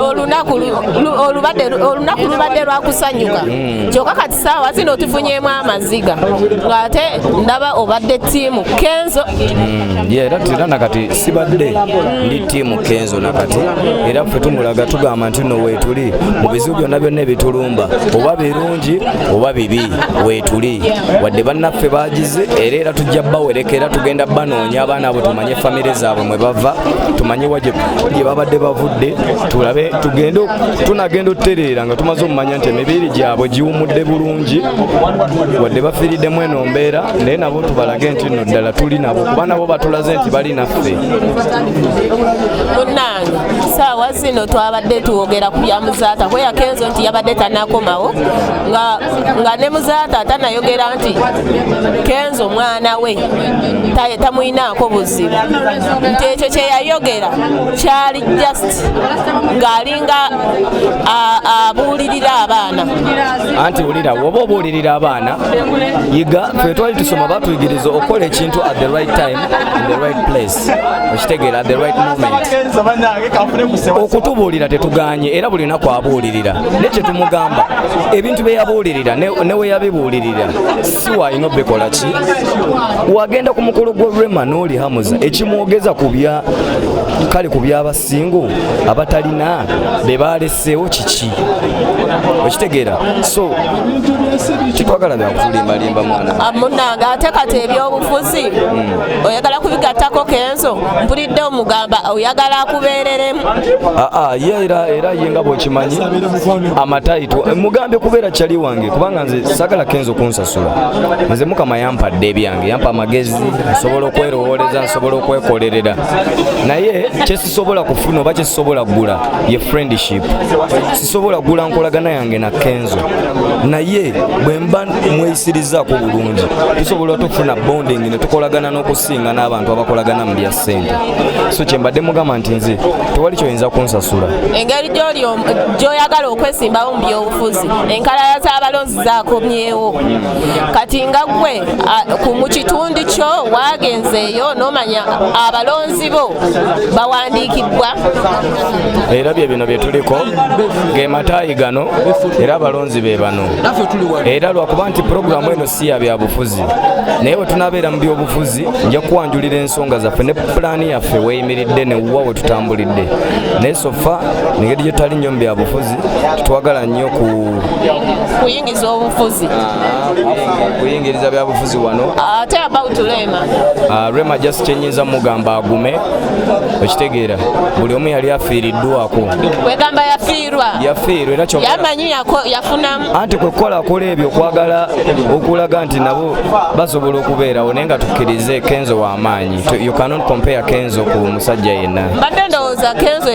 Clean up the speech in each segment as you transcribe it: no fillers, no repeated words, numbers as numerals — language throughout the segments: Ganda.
olunaku lubadde lwakusanyuka kyokka kati saawa zino tufunyemu amaziga ng'ate ndaba obadde ttiimu Kenzo. Era nakati sibadde ndi ttiimu Kenzo nakati, era ffe tumulaga tugamba nti nno weetuli mu bizibu byonna byonna ebitulumba oba birungi oba bibi weetuli wadde bannaffe bagize era tujja bawerekera tugenda banoonya abaana abo tumanye famire zaabwe mwe bava tumanye gye babadde bavudde tulabe tunagenda otutereera nga tumaze omumanya nti emibiri gyabwe giwumudde bulungi wadde bafiiriddemu eno mbeera naye nabo tubalage nti nno ddala tuli nabo kuba nabo batulaze nti bali naffe. Munnange saawa zino twabadde tuwogera ku bya Muzaata kweya Kenzo nti yabadde tanakomawo nga ne Muzaata tanayogera nti Kenzo mwana we tamuyinaako buzibu nti ekyo kye yayogera kyali just ng'alinga abuulirira abaana. Anti wulira woba obuulirira abaana yiga ffe twali tusoma batuyigiriza okola ekintu at the right time in the right place okitegeera at the right moment. Okutubuulira tetuganye era buli lunaku abuulirira ne kye tumugamba ebintu bye yabuulirira ne we yabibuulirira si wayina obikola ki wagenda ku mukolo gwa Rema n'oli Hamuza ekimwogeza ku by'abasingo abatalina be baleseewo kiki okitegeera so kitwagala byakutulimbalimba mwana munnange ate kati ebyobufuzi oyagala kubigattako Kenzo mpulidde omugamba oyagala akubeereremu. Era ye nga bw'okimanyi amatayitu mugambe kubeera kyali wange kubanga nze sagala Kenzo kunsasula nze Mukama yampadde ebyange yampa amagezi nsobola okwerowooleza nsobola okwekolerera naye kyesisobola kufuna oba kyesisobola kugula ye friendship sisobola kugula nkolagana yange na Kenzo naye bwe mba mweyisirizaako bulungi tusobola tufuna bonding ne tukolagana n'okusinga n'abantu abakolagana mu bya ssente so kyembadde mugamba nti nze tewali kyoyinza kunsasula. Engeri gy'oyagala okwesimbawo mu byobufuzi enkalala z'abalonzi zaakomyewo kati nga gwe mu kitundu kyo waagenzeeyo n'omanya abalonzi bo bawandiikibbwa era bye bino bye tuliko gemataayi gano era abalonzi be bano era lwakuba nti puroguramu eno si ya byabufuzi naye bwe tunaabeera mu byobufuzi nja kuwanjulira ensonga zaffe ne pulaani yaffe weeyimiridde ne wuwa we tutambulidde naye sofa engeri gye tali nnyo mu byabufuzi twagala nnyo kuyingiza obufuzi kuyingiriza byabufuzi wano ate about Rema just kyenyinza mugamba agume okitegeera buli omu yali afiiriddwako wegamba yafiirwa era yamanyi yafunamu anti akola ebyo okwagala okulaga nti nabo basobola okubeerawo naye nga tukkirize Kenzo w'amaanyi. You cannot compare Kenzo ku musajja yenna. Mbadde ndowooza Kenzo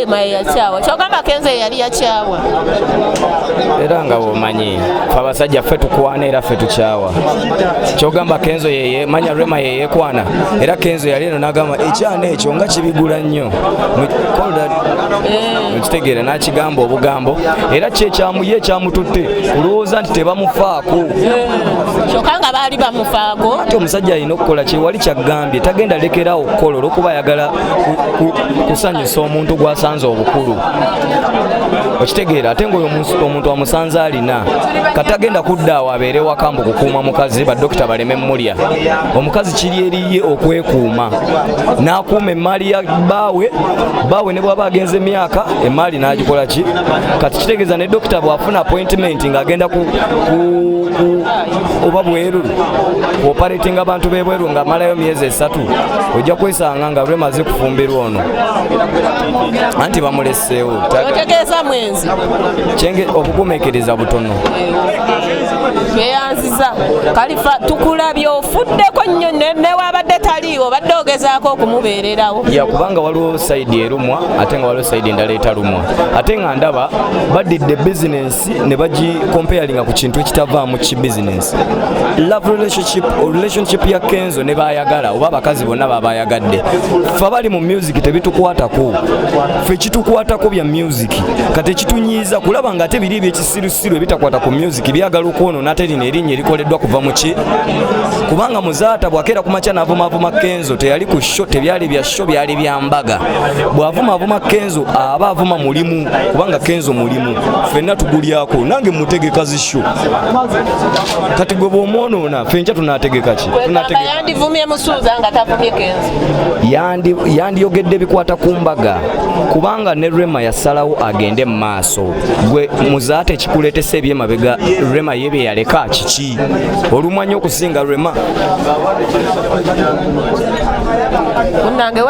Rema ye yakyawa kyogamba Kenzo yali yakyawa era nga bw'omanyi ffe abasajja ffe tukwana era ffe tukyawa kyogamba Kenzo yeye manya Rema yeekwana era Kenzo yali eno n'agamba ekyana ekyo nga kibigula nnyo mukitegeera n'akigamba obugambo era ye ekyamututte kulowooza nti tebamufaako kyokka nga baali bamufaako ate omusajja alina okukola kyewali kyaggambye tagenda lekerawo okukola olw'okuba ayagala kusanyusa omuntu gw'asanze obukulu okitegeera ate ng'oyo omuntu amusanze alina katagenda kudda awo abeere wakambu kukuuma mukazi badokita baleme mmulya omukazi kiri eriye okwekuuma n'akuuma emmaali ya baawe ne bw'aba agenze emyaka emmaali n'agikola ki kati kitegeeza ne dokita bw'afuna appointment ng'agenda oba bweru operating abantu b'ebweru ng'amalayo myezi 3 ojja kwesanga nga Rema aze kufumbirwa ono anti bamuleseewo otegeeza mwenzi okugumeekeriza butono tweyanziza kalifa tukulabye ofuddeko nnyo newabadde taliiwo obadde ogezaako okumubeererawo kubanga waliwo sayidi erumwa ate nga waliwo sayidi endala etalumwa ate nga ndaba badidde bizinensi ne bagikomparinga ku kintu ekitavaamu kibizinensi love relationship ya Kenzo ne baayagala oba abakazi bonna babayagadde ffe abali mu music tebitukwatako ffe ekitukwatako bya music kati ekitunyiiza kulaba nga ate biri ebyekisirusiru ebitakwata ku music byagala okwono nno nate lino erinnya erikoleddwa kuva mu ki kubanga muzaata bwakeera ku makya n'avumaavuma Kenzo teyali ku sho tebyali bya sho byali bya mbaga bw'avumaavuma Kenzo aba avuma mulimu kubanga Kenzo mulimu ffenna tugulyako nange mutegeka zisho kati gwe bw'omwonoona ffe nkya tunaategeka ki yandivumye musuuza nga tavumye Kenzo yandiyogedde bikwata ku mbaga kubanga ne Rema yasalawo agende mu maaso gwe muzaate ekikuleetesa ebyemabega Rema ye bye yaleka kiki olumwanyi okusinga Rema munange